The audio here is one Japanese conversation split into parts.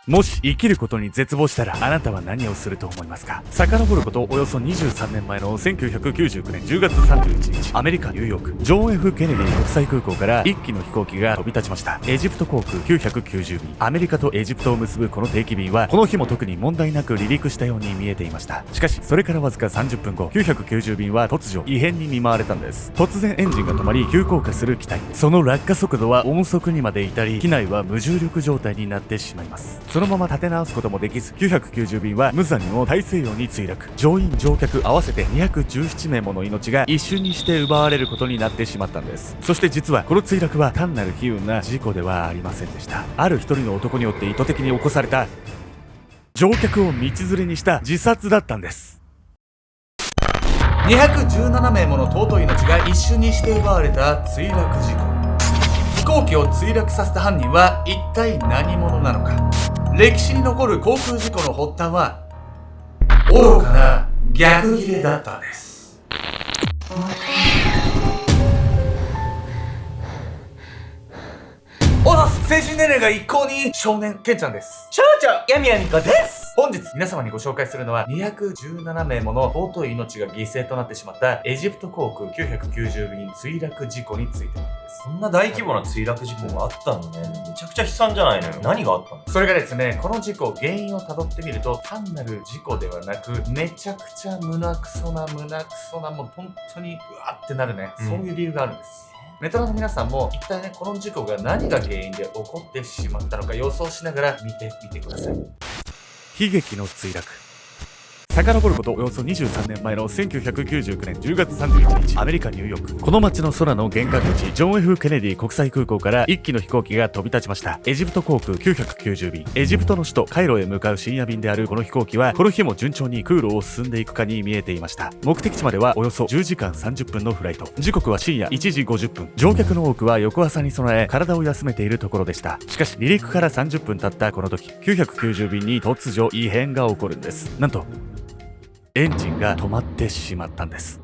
もし生きることに絶望したらあなたは何をすると思いますか？遡ることおよそ23年前の1999年10月31日、アメリカ・ニューヨーク、ジョン・ F ・ケネディ国際空港から1機の飛行機が飛び立ちました。エジプト航空990便。アメリカとエジプトを結ぶこの定期便はこの日も特に問題なく離陸したように見えていました。しかしそれからわずか30分後、990便は突如異変に見舞われたんです。突然エンジンが止まり急降下する機体。その落下速度は音速にまで至り、機内は無重力状態になってしまいます。そのまま立て直すこともできず、990便は無残にも大西洋に墜落。乗員乗客合わせて217名もの命が一瞬にして奪われることになってしまったんです。そして実はこの墜落は単なる悲運な事故ではありませんでした。ある一人の男によって意図的に起こされた乗客を道連れにした自殺だったんです。217名もの尊い命が一瞬にして奪われた墜落事故。飛行機を墜落させた犯人は一体何者なのか。歴史に残る航空事故の発端は愚かな逆ギレだったんです。おざす。精神年齢が一向に少年ケンちゃんです。少女ヤミヤミコです。本日皆様にご紹介するのは217名もの尊い命が犠牲となってしまったエジプト航空990便墜落事故についてなんです。そんな大規模な墜落事故があったのね。めちゃくちゃ悲惨じゃないのよ。何があったの？それがですね、この事故原因をたどってみると単なる事故ではなく、めちゃくちゃ胸クソなもう本当にうわってなるね、そういう理由があるんです。ネトラの皆さんも一体ね、この事故が何が原因で起こってしまったのか予想しながら見てみてください。悲劇の墜落。遡ることおよそ23年前の1999年10月31日、アメリカ・ニューヨーク。この街の空の玄関口、ジョン・ F ・ケネディ国際空港から1機の飛行機が飛び立ちました。エジプト航空990便。エジプトの首都カイロへ向かう深夜便であるこの飛行機は、この日も順調に空路を進んでいくかに見えていました。目的地まではおよそ10時間30分のフライト。時刻は深夜1時50分。乗客の多くは翌朝に備え、体を休めているところでした。しかし、離陸から30分経ったこの時、990便に突如異変が起こるんです。なんと、エンジンが止まってしまったんです。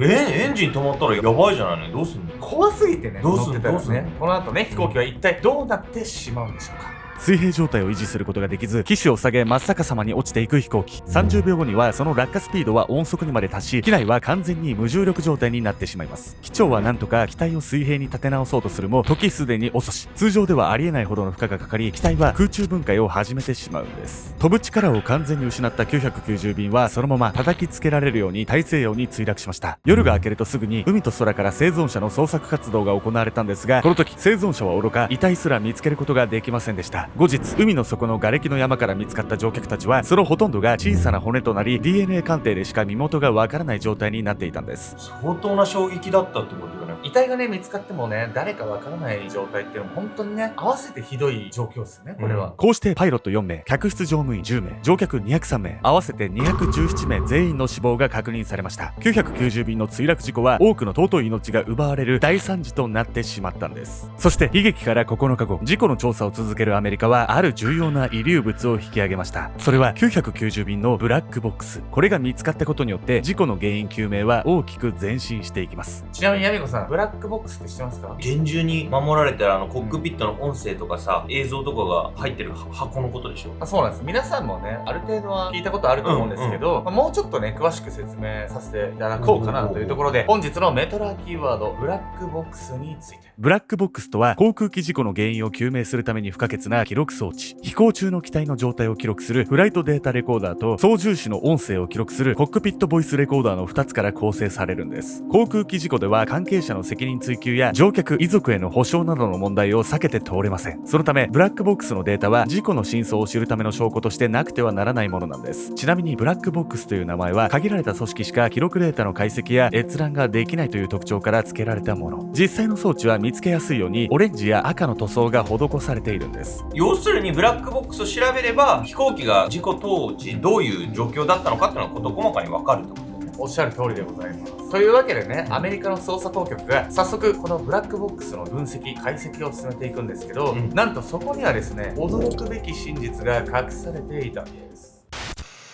エンジン止まったらやばいじゃないの。どうすんの？怖すぎてね、どうすんの乗ってたらね。この後ね、飛行機は一体どうなってしまうんでしょうか。水平状態を維持することができず、機首を下げ真っ逆さまに落ちていく飛行機。30秒後にはその落下スピードは音速にまで達し、機内は完全に無重力状態になってしまいます。機長はなんとか機体を水平に立て直そうとするも、時すでに遅し、通常ではありえないほどの負荷がかかり、機体は空中分解を始めてしまうんです。飛ぶ力を完全に失った990便はそのまま叩きつけられるように大西洋に墜落しました。夜が明けるとすぐに海と空から生存者の捜索活動が行われたんですが、この時生存者はおろか遺体すら見つけることができませんでした。後日、海の底の瓦礫の山から見つかった乗客たちは、そのほとんどが小さな骨となり、 DNA 鑑定でしか身元がわからない状態になっていたんです。相当な衝撃だったってことだね。遺体がね、見つかってもね、誰かわからない状態っていうのも本当にね、合わせてひどい状況ですね、これは。こうしてパイロット4名、客室乗務員10名、乗客203名、合わせて217名全員の死亡が確認されました。990便の墜落事故は多くの尊い命が奪われる大惨事となってしまったんです。そして悲劇から9日後、事故の調査を続けるアメリカはある重要な遺留物を引き上げました。それは990便のブラックボックス。これが見つかったことによって事故の原因究明は大きく前進していきます。ちなみにヤミコさん、ブラックボックスって知ってますか？厳重に守られてるコックピットの音声とかさ、映像とかが入ってる箱のことでしょ？そうなんです。皆さんもね、ある程度は聞いたことあると思うんですけど、もうちょっとね、詳しく説明させていただこうかなというところで、本日のメトラーキーワード、ブラックボックスについて。ブラックボックスとは、航空機事故の原因を究明するために不可欠な記録装置。飛行中の機体の状態を記録するフライトデータレコーダーと、操縦士の音声を記録するコックピットボイスレコーダーの2つから構成されるんです。航空機事故では関係者の責任追及や乗客遺族への補償などの問題を避けて通れません。そのためブラックボックスのデータは事故の真相を知るための証拠としてなくてはならないものなんです。ちなみにブラックボックスという名前は限られた組織しか記録データの解析や閲覧ができないという特徴から付けられたもの。実際の装置は見つけやすいようにオレンジや赤の塗装が施されているんです。要するにブラックボックスを調べれば飛行機が事故当時どういう状況だったのかっていうのが事細かに分かるってことだね。おっしゃる通りでございます。というわけでね、アメリカの捜査当局が早速このブラックボックスの分析、解析を進めていくんですけど、なんとそこにはですね、驚くべき真実が隠されていたんです。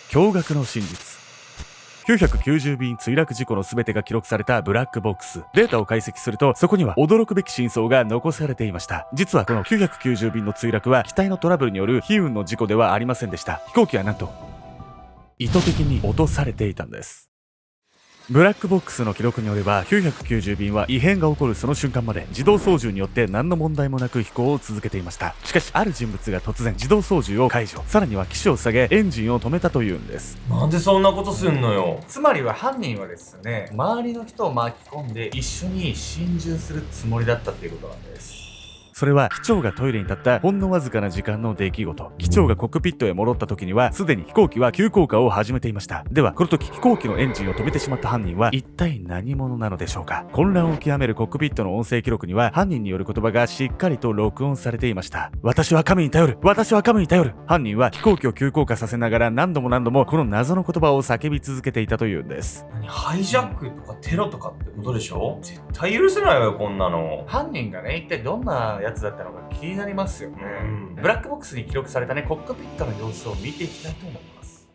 驚愕の真実。990便墜落事故の全てが記録されたブラックボックス。データを解析すると、そこには驚くべき真相が残されていました。実はこの990便の墜落は機体のトラブルによる非運の事故ではありませんでした。飛行機はなんと意図的に落とされていたんです。ブラックボックスの記録によれば、990便は異変が起こるその瞬間まで自動操縦によって何の問題もなく飛行を続けていました。しかしある人物が突然自動操縦を解除、さらには機首を下げエンジンを止めたというんです。なんでそんなことすんのよ。つまりは犯人はですね、周りの人を巻き込んで一緒に心中するつもりだったっていうことなんです。それは機長がトイレに立ったほんのわずかな時間の出来事。機長がコックピットへ戻った時にはすでに飛行機は急降下を始めていました。ではこの時飛行機のエンジンを止めてしまった犯人は一体何者なのでしょうか。混乱を極めるコックピットの音声記録には犯人による言葉がしっかりと録音されていました。私は神に頼る、私は神に頼る。犯人は飛行機を急降下させながら何度もこの謎の言葉を叫び続けていたというんです。ハイジャックとかテロとかってことでしょ。絶対許せないわよこんなの。犯人がね、一体どんなやつだったのか気になりますよね。ブラックボックスに記録されたね、コックピットの様子を見ていきたいと思います。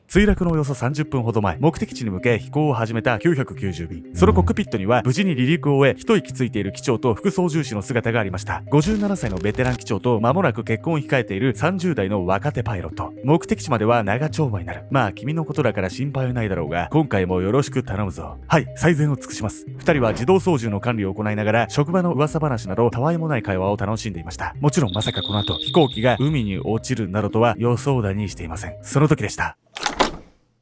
墜落のおよそ30分ほど前、目的地に向け飛行を始めた990便。そのコックピットには無事に離陸を終え、一息ついている機長と副操縦士の姿がありました。57歳のベテラン機長と間もなく結婚を控えている30代の若手パイロット。目的地までは長丁場になる。まあ君のことだから心配はないだろうが、今回もよろしく頼むぞ。はい、最善を尽くします。二人は自動操縦の管理を行いながら、職場の噂話などたわいもない会話を楽しんでいました。もちろんまさかこの後、飛行機が海に落ちるなどとは予想だにしていません。その時でした。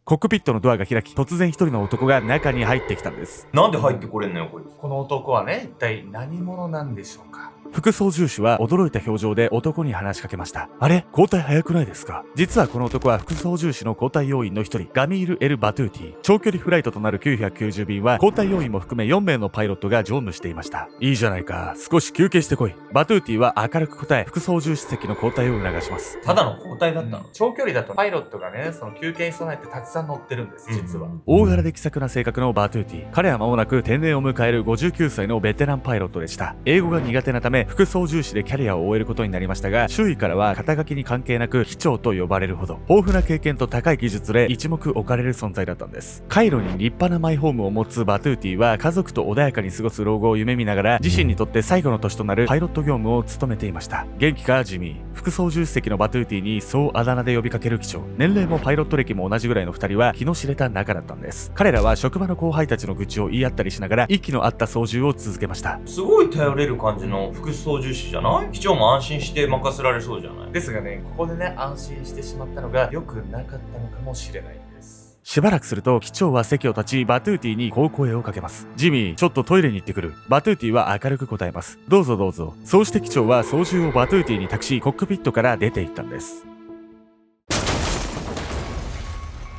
コックピットのドアが開き、突然一人の男が中に入ってきたんです。なんで入ってこれんのよこいつ。この男はね、一体何者なんでしょうか。副操縦士は驚いた表情で男に話しかけました。あれ、交代早くないですか。実はこの男は副操縦士の交代要員の一人、ガミール・エル・バトゥーティ。長距離フライトとなる990便は交代要員も含め4名のパイロットが乗務していました。いいじゃないか、少し休憩してこい。バトゥーティは明るく答え、副操縦士席の交代を促します。ただの交代だったの。長距離だとパイロットがね、その休憩に備えてたくさん乗ってるんです、実は。大柄で気さくな性格のバトゥーティ。彼は間もなく定年を迎える59歳のベテランパイロットでした。英語が苦手なため、副操縦士でキャリアを終えることになりましたが、周囲からは肩書きに関係なく機長と呼ばれるほど、豊富な経験と高い技術で一目置かれる存在だったんです。カイロに立派なマイホームを持つバトゥーティは家族と穏やかに過ごす老後を夢見ながら、自身にとって最後の年となるパイロット業務を務めていました。元気かジミー。副操縦士席のバトゥーティにそうあだ名で呼びかける機長。年齢もパイロット歴も同じぐらいの2人は気の知れた仲だったんです。彼らは職場の後輩たちの愚痴を言い合ったりしながら息の合った操縦を続けました。すごい頼れる感じの副操縦士じゃない。機長も安心して任せられそうじゃない。ですがね、ここでね、安心してしまったのが良くなかったのかもしれないんです。しばらくすると機長は席を立ち、バトゥーティにこう声をかけます。ジミー、ちょっとトイレに行ってくる。バトゥーティは明るく答えます。どうぞどうぞ。そうして機長は操縦をバトゥーティに託し、コックピットから出て行ったんです。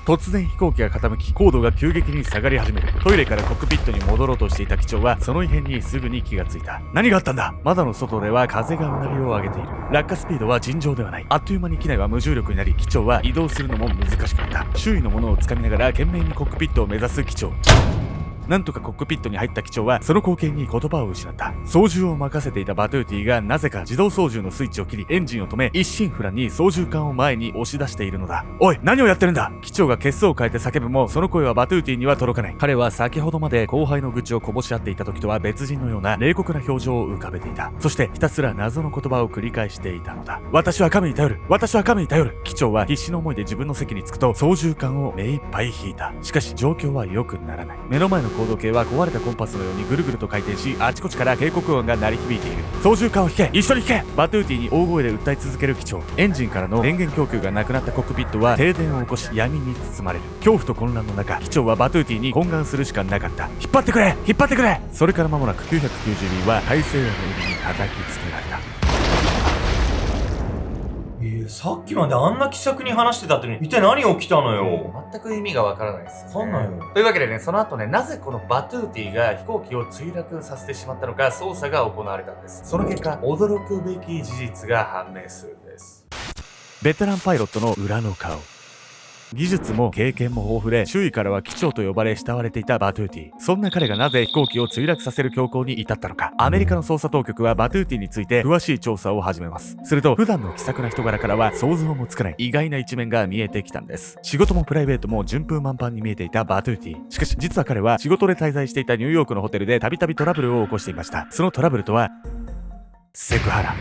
突然飛行機が傾き、高度が急激に下がり始める。トイレからコックピットに戻ろうとしていた機長はその異変にすぐに気がついた。何があったんだ。窓の外では風がうなりを上げている。落下スピードは尋常ではない。あっという間に機内は無重力になり、機長は移動するのも難しくなった。周囲のものをつかみながら懸命にコックピットを目指す機長。なんとかコックピットに入った機長はその光景に言葉を失った。操縦を任せていたバトゥーティがなぜか自動操縦のスイッチを切りエンジンを止め、一心不乱に操縦桿を前に押し出しているのだ。おい、何をやってるんだ。機長が血相を変えて叫ぶも、その声はバトゥーティには届かない。彼は先ほどまで後輩の愚痴をこぼし合っていた時とは別人のような冷酷な表情を浮かべていた。そしてひたすら謎の言葉を繰り返していたのだ。私は神に頼る、私は神に頼る。機長は必死の思いで自分の席に着くと操縦桿を目いっぱい引いた。しかし状況は良くならない。目の前の高度計は壊れたコンパスのようにぐるぐると回転し、あちこちから警告音が鳴り響いている。操縦桿を引け、一緒に引け。バトゥーティに大声で訴え続ける機長。エンジンからの電源供給がなくなったコックピットは停電を起こし闇に包まれる。恐怖と混乱の中、機長はバトゥーティに懇願するしかなかった。引っ張ってくれ、引っ張ってくれ。それから間もなく990便は大西洋の海に叩きつけられた。さっきまであんな気さくに話してたってに一体何起きたのよ。全く意味がわからないですよね。わかんないよ。というわけでね、その後ね、なぜこのバトゥーティが飛行機を墜落させてしまったのか捜査が行われたんです。その結果、驚くべき事実が判明するんです。ベテランパイロットの裏の顔。技術も経験も豊富で周囲からは機長と呼ばれ慕われていたバトゥーティ。そんな彼がなぜ飛行機を墜落させる強行に至ったのか、アメリカの捜査当局はバトゥーティについて詳しい調査を始めます。すると普段の気さくな人柄からは想像もつかない意外な一面が見えてきたんです。仕事もプライベートも順風満帆に見えていたバトゥーティ。しかし実は彼は仕事で滞在していたニューヨークのホテルでたびたびトラブルを起こしていました。そのトラブルとはセクハラ。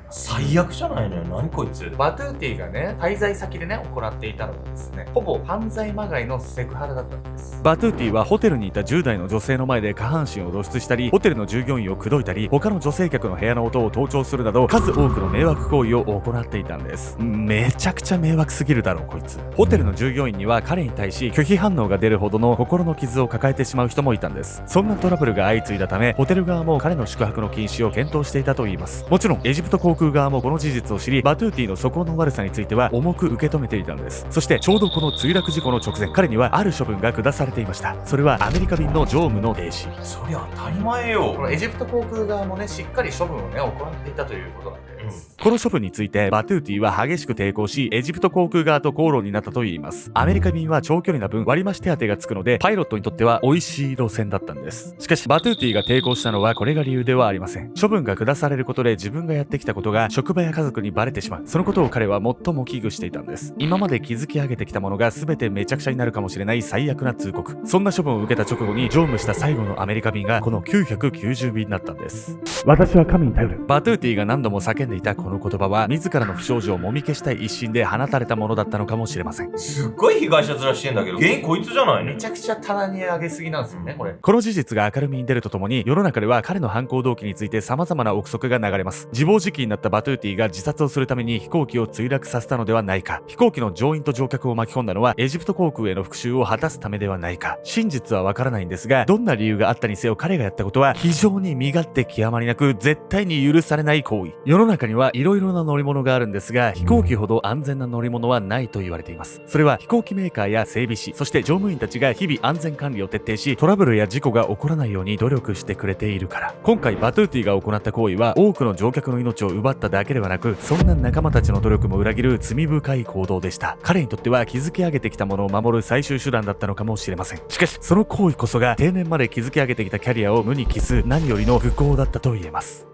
最悪じゃないのよ。何こいつ。バトゥーティがね、滞在先でね、行っていたのがですね、ほぼ犯罪まがいのセクハラだったんです。バトゥーティはホテルにいた10代の女性の前で下半身を露出したり、ホテルの従業員を口説いたり、他の女性客の部屋の音を盗聴するなど、数多くの迷惑行為を行っていたんです。めちゃくちゃ迷惑すぎるだろう、こいつ。ホテルの従業員には彼に対し拒否反応が出るほどの心の傷を抱えてしまう人もいたんです。そんなトラブルが相次いだため、ホテル側も彼の宿泊の禁止を検討していたといいます。もちろん、エジプト航空側もこの事実を知り、バトゥーティの素行の悪さについては重く受け止めていたんです。そしてちょうどこの墜落事故の直前、彼にはある処分が下されていました。それはアメリカ便の乗務の停止。そりゃ当たり前よ。このエジプト航空側もね、しっかり処分をね、行っていたということなんです。この処分についてバトゥーティは激しく抵抗し、エジプト航空側と口論になったといいます。アメリカ便は長距離な分割増手当がつくので、パイロットにとっては美味しい路線だったんです。しかしバトゥーティが抵抗したのはこれが理由ではありません。処分が下されることで自分がやってきたことが職場や家族にバレてしまう。そのことを彼は最も危惧していたんです。今まで築き上げてきたものが全てめちゃくちゃになるかもしれない最悪な通告。そんな処分を受けた直後に乗務した最後のアメリカ便がこの990便だったんです。私は神に頼る。バトゥーティが何度も叫んでいたこの言葉は自らの不祥事をもみ消したい一心で放たれたものだったのかもしれません。すっごい被害者面してんだけど、原因こいつじゃないの。めちゃくちゃ棚に上げすぎなんですよね、これ。この事実が明るみに出るとともに、世の中では彼の犯行動機について様々な憶測が流れます。自暴自棄になったバトゥーティが自殺をするために飛行機を墜落させたのではないか。飛行機の乗員と乗客を巻き込んだのはエジプト航空への復讐を果たすためではないか。真実はわからないんですが、どんな理由があったにせよ彼がやったことは非常に身勝手極まりなく絶対に許されない行為。世の中には色々な乗り物があるんですが、飛行機ほど安全な乗り物はないと言われています。それは飛行機メーカーや整備士、そして乗務員たちが日々安全管理を徹底し、トラブルや事故が起こらないように努力してくれているから。今回バトゥーティが行った行為は多くの乗客の命を奪っただけではなく、そんな仲間たちの努力も裏切る罪深い行動でした。彼にとっては築き上げてきたものを守る最終手段だったのかもしれません。しかしその行為こそが定年まで築き上げてきたキャリアを無に帰す何よりの不幸だったと言えます。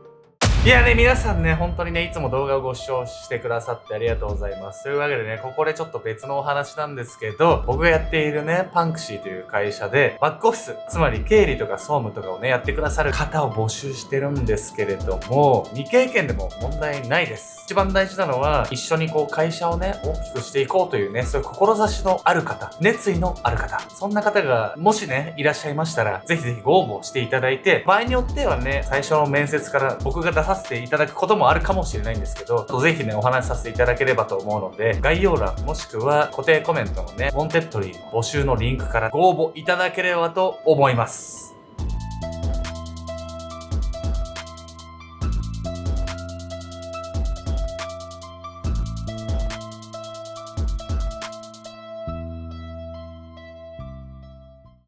いやね、皆さんね、本当にね、いつも動画をご視聴してくださってありがとうございます。というわけでね、ここでちょっと別のお話なんですけど、僕がやっているね、パンクシーという会社で、バックオフィス、つまり経理とか総務とかをね、やってくださる方を募集してるんですけれども、未経験でも問題ないです。一番大事なのは、一緒にこう会社をね、大きくしていこうというね、そういう志のある方、熱意のある方、そんな方が、もしね、いらっしゃいましたら、ぜひぜひご応募していただいて、場合によってはね、最初の面接から僕が出させていただくこともあるかもしれないんですけど、ぜひね、お話しさせていただければと思うので、概要欄もしくは固定コメントのね、モンテッドリーの募集のリンクからご応募いただければと思います。